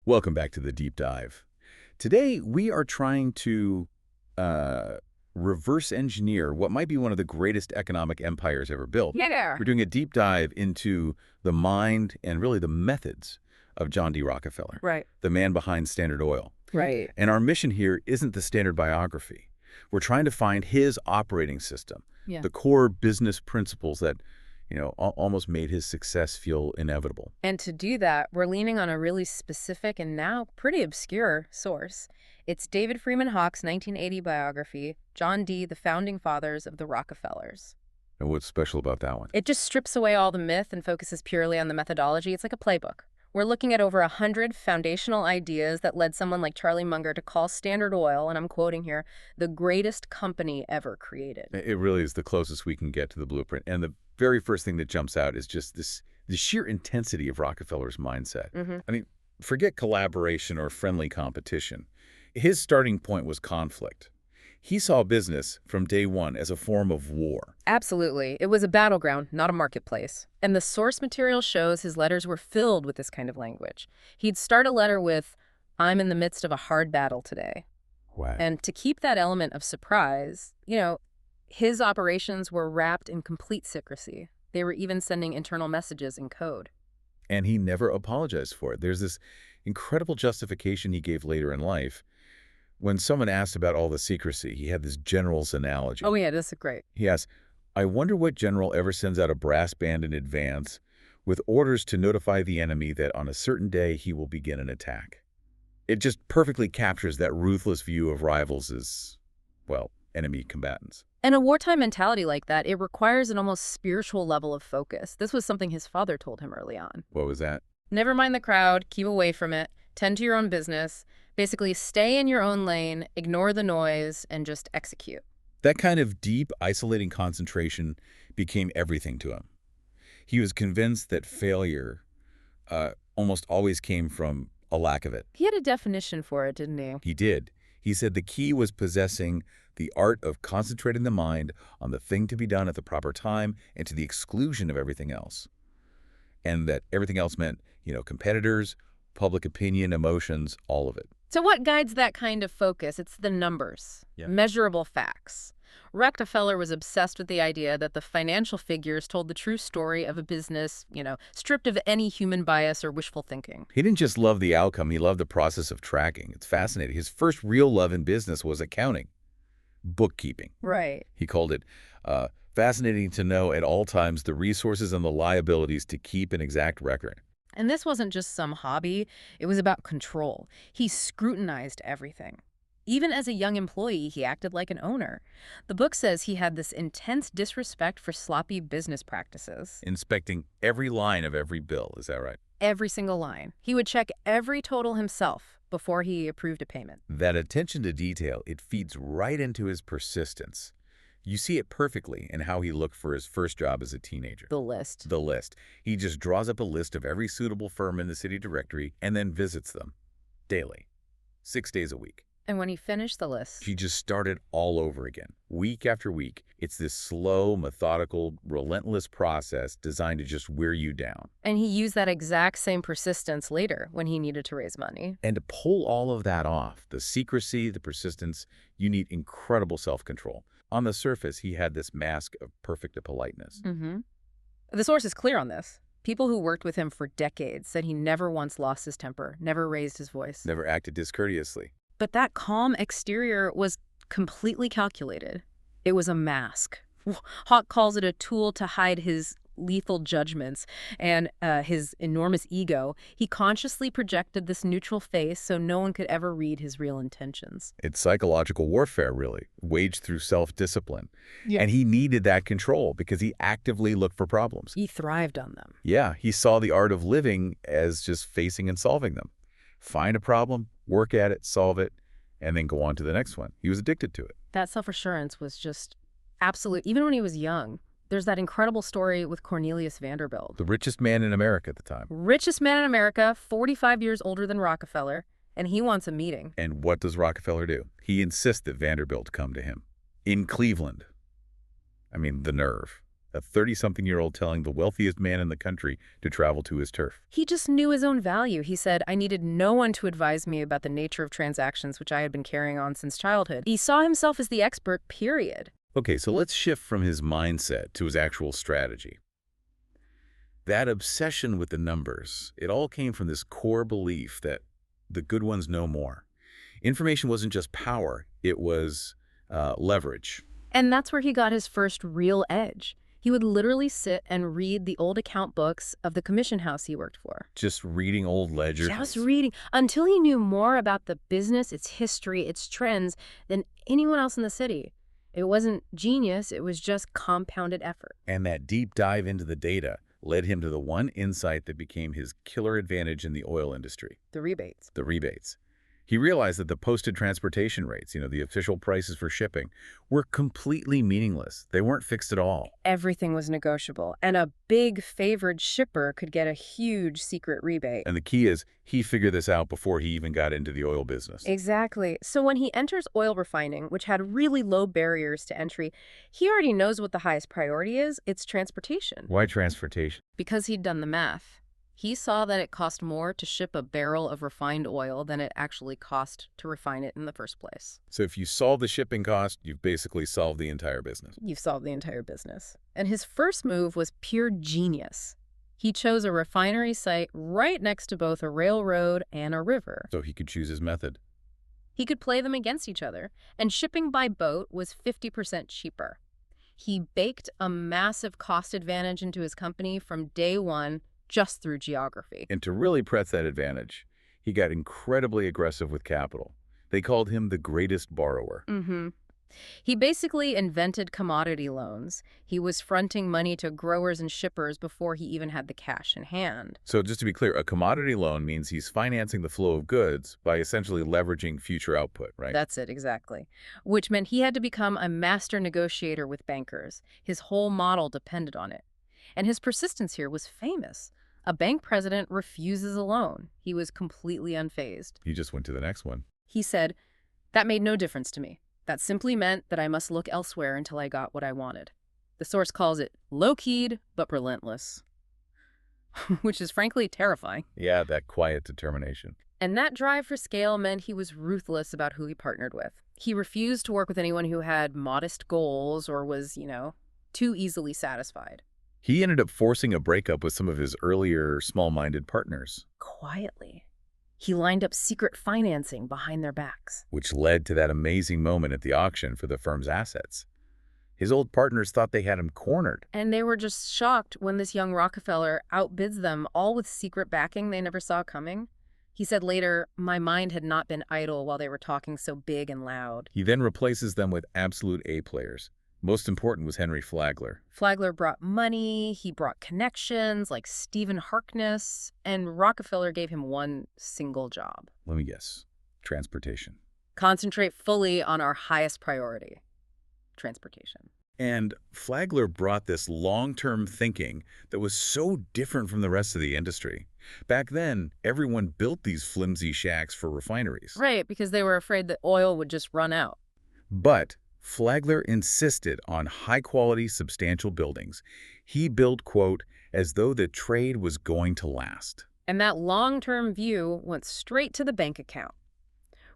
Welcome back to the Deep Dive. Today, we are trying to uh, reverse engineer what might be one of the greatest economic empires ever built. Yeah. We're doing a deep dive into the mind and really the methods of John D. Rockefeller, Right. the man behind Standard Oil. Right. And our mission here isn't the standard biography. We're trying to find his operating system, Yeah. the core business principles that, almost made his success feel inevitable. And to do that, we're leaning on a really specific and now pretty obscure source. It's David Freeman Hawke's 1980 biography, John D., The Founding Fathers of the Rockefellers. And what's special about that one? It just strips away all the myth and focuses purely on the methodology. It's like a playbook. We're looking at over 100 foundational ideas that led someone like Charlie Munger to call Standard Oil, and I'm quoting here, the greatest company ever created. It really is the closest we can get to the blueprint. And the very first thing that jumps out is just the sheer intensity of Rockefeller's mindset. I mean, forget collaboration or friendly competition. His starting point was conflict. He saw business from day one as a form of war. Absolutely. It was a battleground, not a marketplace. And the source material shows his letters were filled with this kind of language. He'd start a letter with, "I'm in the midst of a hard battle today." Wow. And to keep that element of surprise, his operations were wrapped in complete secrecy. They were even sending internal messages in code. And he never apologized for it. There's this incredible justification he gave later in life. When someone asked about all the secrecy, he had this general's analogy. Oh, yeah, this is great. He asked, I wonder what general ever sends out a brass band in advance with orders to notify the enemy that on a certain day he will begin an attack. It just perfectly captures that ruthless view of rivals as, well, enemy combatants. And a wartime mentality like that, it requires an almost spiritual level of focus. This was something his father told him early on. What was that? Never mind the crowd, keep away from it, tend to your own business, basically stay in your own lane, ignore the noise, and just execute. That kind of deep, isolating concentration became everything to him. He was convinced that failure almost always came from a lack of it. He had a definition for it, didn't he? He did. He said the key was possessing the art of concentrating the mind on the thing to be done at the proper time and to the exclusion of everything else. And that everything else meant, competitors, public opinion, emotions, all of it. So what guides that kind of focus? It's the numbers, Yeah. measurable facts. Rockefeller was obsessed with the idea that the financial figures told the true story of a business, stripped of any human bias or wishful thinking. He didn't just love the outcome, he loved the process of tracking. It's fascinating. His first real love in business was accounting, bookkeeping. Right. He called it fascinating to know at all times the resources and the liabilities to keep an exact record. And this wasn't just some hobby. It was about control. He scrutinized everything. Even as a young employee, he acted like an owner. The book says he had this intense disrespect for sloppy business practices. Inspecting every line of every bill, is that right? Every single line. He would check every total himself before he approved a payment. That attention to detail, it feeds right into his persistence. You see it perfectly in how he looked for his first job as a teenager. The list. The list. He just draws up a list of every suitable firm in the city directory and then visits them daily, 6 days a week. And when he finished the list, He just started all over again, week after week. It's this slow, methodical, relentless process designed to just wear you down. and he used that exact same persistence later when he needed to raise money. And to pull all of that off, the secrecy, the persistence, you need incredible self-control. On the surface, he had this mask of perfect politeness. The source is clear on this. People who worked with him for decades said he never once lost his temper, never raised his voice. Never acted discourteously. But that calm exterior was completely calculated. It was a mask. Hawke calls it a tool to hide his lethal judgments and his enormous ego. He consciously projected this neutral face so no one could ever read his real intentions. It's psychological warfare, really, waged through self-discipline. Yeah. And he needed that control because he actively looked for problems. He thrived on them. Yeah, he saw the art of living as just facing and solving them. Find a problem, work at it, solve it, and then go on to the next one. He was addicted to it. That self-assurance was just absolute. Even when he was young, there's that incredible story with Cornelius Vanderbilt. The richest man in America at the time. Richest man in America, 45 years older than Rockefeller, and he wants a meeting. And what does Rockefeller do? He insists that Vanderbilt come to him. In Cleveland. I mean, the nerve. A 30-something-year-old telling the wealthiest man in the country to travel to his turf. He just knew his own value. He said, I needed no one to advise me about the nature of transactions, which I had been carrying on since childhood. He saw himself as the expert, period. Okay, so let's shift from his mindset to his actual strategy. That obsession with the numbers, it all came from this core belief that the good ones know more. Information wasn't just power, it was leverage. And that's where he got his first real edge. He would literally sit and read the old account books of the commission house he worked for. Just reading old ledgers? Just reading, until he knew more about the business, its history, its trends, than anyone else in the city. It wasn't genius, it was just compounded effort. And that deep dive into the data led him to the one insight that became his killer advantage in the oil industry. The rebates. The rebates. He realized that the posted transportation rates, the official prices for shipping, were completely meaningless. They weren't fixed at all. Everything was negotiable, and a big favored shipper could get a huge secret rebate. And the key is, he figured this out before he even got into the oil business. Exactly. So when he enters oil refining, which had really low barriers to entry, he already knows what the highest priority is. It's transportation. Why transportation? Because he'd done the math. He saw that it cost more to ship a barrel of refined oil than it actually cost to refine it in the first place. So if you solve the shipping cost, you've basically solved the entire business. You've solved the entire business. And his first move was pure genius. He chose a refinery site right next to both a railroad and a river. So he could choose his method. He could play them against each other, and shipping by boat was 50% cheaper. He baked a massive cost advantage into his company from day one, just through geography. And to really press that advantage, he got incredibly aggressive with capital. They called him the greatest borrower. He basically invented commodity loans. He was fronting money to growers and shippers before he even had the cash in hand. So just to be clear, a commodity loan means he's financing the flow of goods by essentially leveraging future output, right? That's it, exactly. Which meant he had to become a master negotiator with bankers. His whole model depended on it. And his persistence here was famous. A bank president refuses a loan. He was completely unfazed. He just went to the next one. He said, "That made no difference to me. That simply meant that I must look elsewhere until I got what I wanted." The source calls it low-keyed but relentless, which is frankly terrifying. Yeah, that quiet determination. And that drive for scale meant he was ruthless about who he partnered with. He refused to work with anyone who had modest goals or was, too easily satisfied. He ended up forcing a breakup with some of his earlier small-minded partners. Quietly. He lined up secret financing behind their backs. Which led to that amazing moment at the auction for the firm's assets. His old partners thought they had him cornered. And they were just shocked when this young Rockefeller outbids them, all with secret backing they never saw coming. He said later, "My mind had not been idle while they were talking so big and loud." He then replaces them with absolute A players. Most important was Henry Flagler. Flagler brought money, he brought connections like Stephen Harkness, and Rockefeller gave him one single job. Let me guess. Transportation. Concentrate fully on our highest priority, transportation. And Flagler brought this long-term thinking that was so different from the rest of the industry. Back then, everyone built these flimsy shacks for refineries. Right, because they were afraid that oil would just run out. But Flagler insisted on high-quality, substantial buildings. He built, quote, as though the trade was going to last. And that long-term view went straight to the bank account.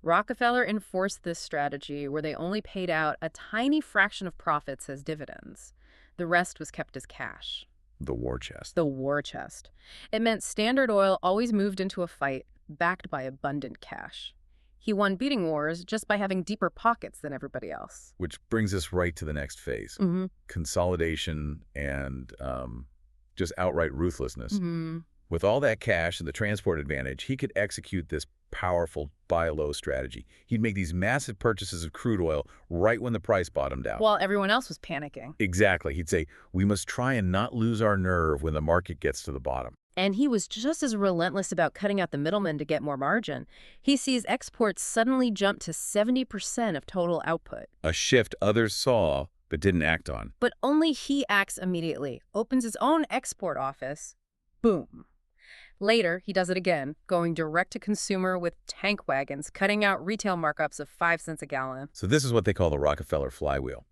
Rockefeller enforced this strategy where they only paid out a tiny fraction of profits as dividends. The rest was kept as cash. The war chest. The war chest. It meant Standard Oil always moved into a fight backed by abundant cash. He won beating wars just by having deeper pockets than everybody else. Which brings us right to the next phase. Consolidation and just outright ruthlessness. With all that cash and the transport advantage, he could execute this powerful buy low strategy. He'd make these massive purchases of crude oil right when the price bottomed out. While everyone else was panicking. Exactly. He'd say, we must try and not lose our nerve when the market gets to the bottom. And he was just as relentless about cutting out the middlemen to get more margin. He sees exports suddenly jump to 70% of total output. A shift others saw but didn't act on. But only he acts immediately, opens his own export office. Boom. Later, he does it again, going direct to consumer with tank wagons, cutting out retail markups of 5 cents a gallon. So this is what they call the Rockefeller flywheel.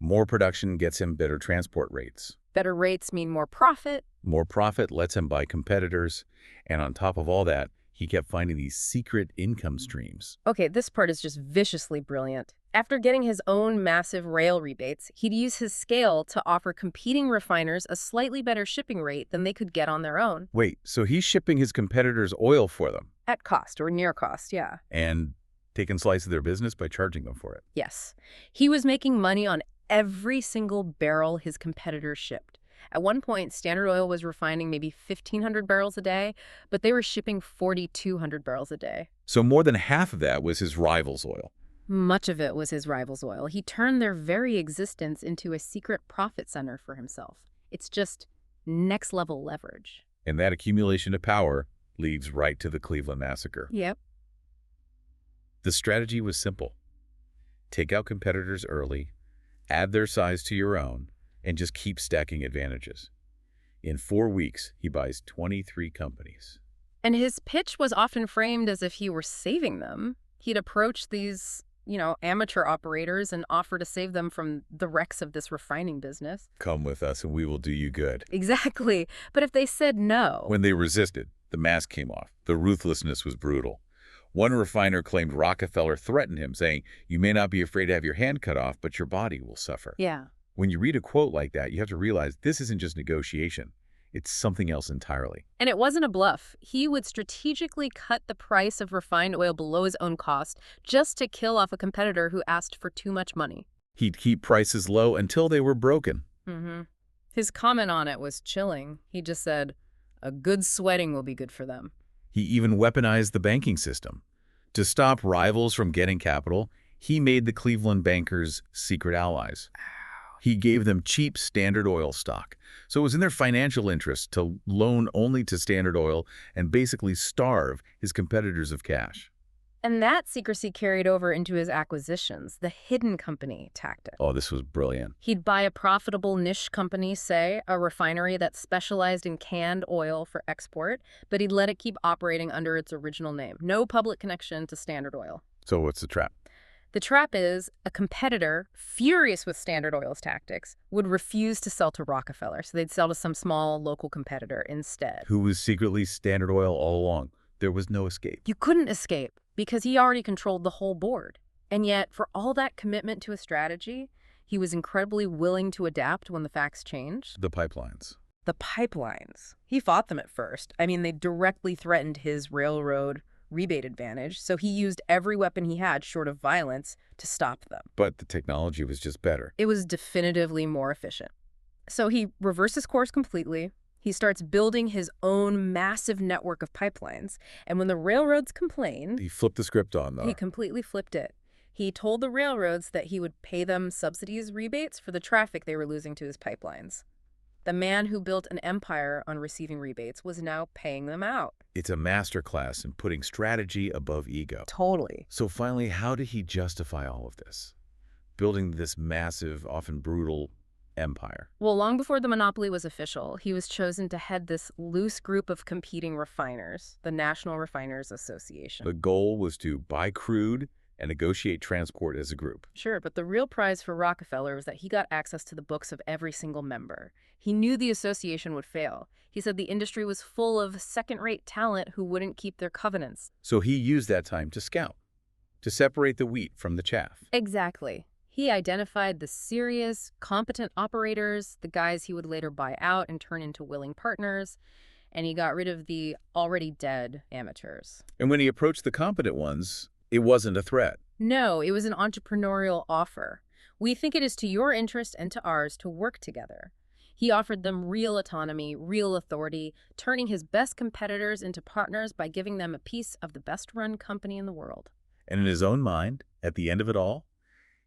More production gets him better transport rates. Better rates mean more profit. More profit lets him buy competitors, and on top of all that, he kept finding these secret income streams. Okay, this part is just viciously brilliant. After getting his own massive rail rebates, he'd use his scale to offer competing refiners a slightly better shipping rate than they could get on their own. Wait, so he's shipping his competitors oil for them? At cost, or near cost, yeah. And taking a slice of their business by charging them for it? Yes. He was making money on every single barrel his competitors shipped. At one point, Standard Oil was refining maybe 1,500 barrels a day, but they were shipping 4,200 barrels a day. So more than half of that was his rival's oil. Much of it was his rival's oil. He turned their very existence into a secret profit center for himself. It's just next-level leverage. And that accumulation of power leads right to the Cleveland Massacre. Yep. The strategy was simple. Take out competitors early, add their size to your own, and just keep stacking advantages. In 4 weeks, he buys 23 companies. And his pitch was often framed as if he were saving them. He'd approach these, amateur operators and offer to save them from the wrecks of this refining business. Come with us and we will do you good. Exactly. But if they said no... When they resisted, the mask came off. The ruthlessness was brutal. One refiner claimed Rockefeller threatened him, saying, "You may not be afraid to have your hand cut off, but your body will suffer." Yeah. When you read a quote like that, you have to realize this isn't just negotiation. It's something else entirely. And it wasn't a bluff. He would strategically cut the price of refined oil below his own cost just to kill off a competitor who asked for too much money. He'd keep prices low until they were broken. His comment on it was chilling. He just said, "A good sweating will be good for them." He even weaponized the banking system. To stop rivals from getting capital, he made the Cleveland bankers secret allies. He gave them cheap Standard Oil stock, so it was in their financial interest to loan only to Standard Oil and basically starve his competitors of cash. And that secrecy carried over into his acquisitions, the hidden company tactic. Oh, this was brilliant. He'd buy a profitable niche company, say, a refinery that specialized in canned oil for export, but he'd let it keep operating under its original name. No public connection to Standard Oil. So what's the trap? The trap is a competitor, furious with Standard Oil's tactics, would refuse to sell to Rockefeller, so they'd sell to some small local competitor instead. Who was secretly Standard Oil all along. There was no escape. You couldn't escape because he already controlled the whole board. And yet, for all that commitment to a strategy, he was incredibly willing to adapt when the facts changed. The pipelines. The pipelines. He fought them at first. I mean, they directly threatened his railroad rebate advantage, so he used every weapon he had short of violence to stop them. But the technology was just better. It was definitively more efficient. So he reverses course completely. He starts building his own massive network of pipelines. And when the railroads complained... He flipped the script on, though. He completely flipped it. He told the railroads that he would pay them subsidies, rebates for the traffic they were losing to his pipelines. The man who built an empire on receiving rebates was now paying them out. It's a masterclass in putting strategy above ego. Totally. So finally, how did he justify all of this? Building this massive, often brutal empire. Well, long before the monopoly was official, he was chosen to head this loose group of competing refiners, the National Refiners Association. The goal was to buy crude and negotiate transport as a group. Sure, but the real prize for Rockefeller was that he got access to the books of every single member. He knew the association would fail. He said the industry was full of second-rate talent who wouldn't keep their covenants. So he used that time to scout, to separate the wheat from the chaff. Exactly. He identified the serious, competent operators, the guys he would later buy out and turn into willing partners, and he got rid of the already dead amateurs. And when he approached the competent ones, it wasn't a threat. No, it was an entrepreneurial offer. We think it is to your interest and to ours to work together. He offered them real autonomy, real authority, turning his best competitors into partners by giving them a piece of the best-run company in the world. And in his own mind, at the end of it all,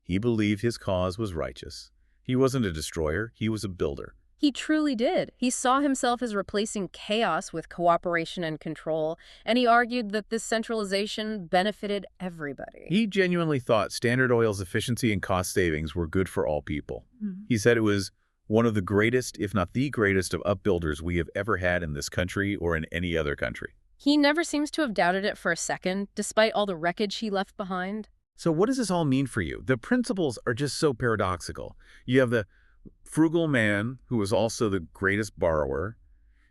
he believed his cause was righteous. He wasn't a destroyer, he was a builder. He truly did. He saw himself as replacing chaos with cooperation and control, and he argued that this centralization benefited everybody. He genuinely thought Standard Oil's efficiency and cost savings were good for all people. He said it was one of the greatest, if not the greatest, of upbuilders we have ever had in this country or in any other country. He never seems to have doubted it for a second, despite all the wreckage he left behind. So what does this all mean for you? The principles are just so paradoxical. You have the Frugal man who was also the greatest borrower.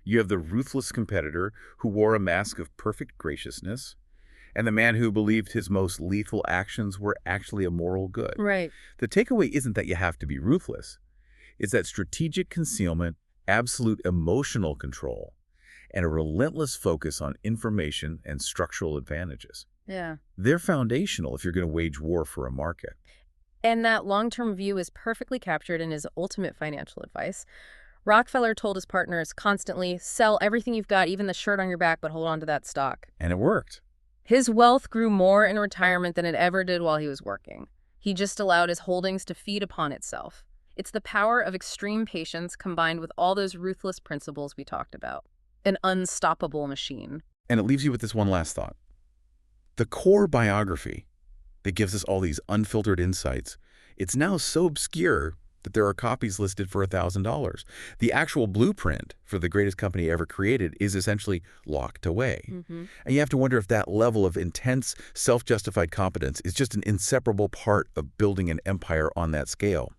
You have the ruthless competitor who wore a mask of perfect graciousness, and the man who believed his most lethal actions were actually a moral good. Right. The takeaway isn't that you have to be ruthless. It's that strategic concealment, absolute emotional control, and a relentless focus on information and structural advantages. Yeah. They're foundational if you're going to wage war for a market. And that long-term view is perfectly captured in his ultimate financial advice. Rockefeller told his partners constantly, sell everything you've got, even the shirt on your back, but hold on to that stock. And it worked. His wealth grew more in retirement than it ever did while he was working. He just allowed his holdings to feed upon itself. It's the power of extreme patience combined with all those ruthless principles we talked about. An unstoppable machine. And it leaves you with this one last thought. The core biography that gives us all these unfiltered insights, it's now so obscure that there are copies listed for $1,000. The actual blueprint for the greatest company ever created is essentially locked away. And you have to wonder if that level of intense, self-justified competence is just an inseparable part of building an empire on that scale.